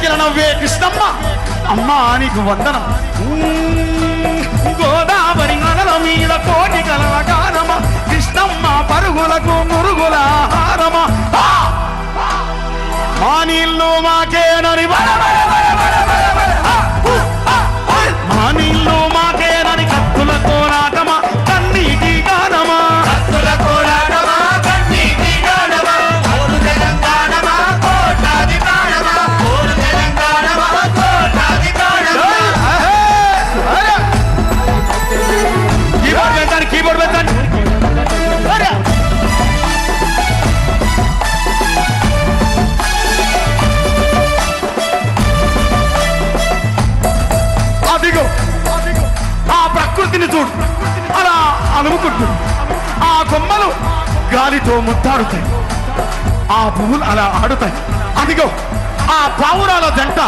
కిలకిల నవ్వే కృష్ణమ్మ అమ్మా నీకు వందనం. గోదావరి నగల మీద కోటి కలల గానమ కృష్ణమ్మ పరుగులకు మురుగుల హారమ. మా నీళ్ళు మాకేనని మా నీళ్ళు మాకేనని కత్తుల కోరాటమా కన్నీటి గానమా కీబోర్డ్ పెట్టండి. అదిగో ఆ ప్రకృతిని చూడు అలా అలుముకుంటుంది. ఆ కొమ్మలు గాలితో ముద్దాడుతాయి, ఆ పువ్వులు అలా ఆడుతాయి. అదిగో ఆ పావురాల జంట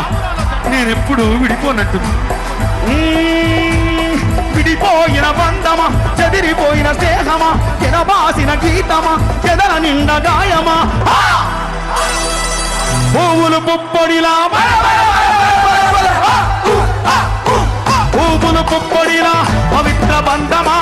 నేనెప్పుడు విడిపోనట్టుంది. విడిపోయిన బంధమా చెదిరిపోయిన స్నేహమా ఎనబాసిన గీతమా ఎదల నిండ గాయమా పువ్వులు పుప్పొడిలా పువ్వులు పుప్పొడిలా పవిత్ర బంధమా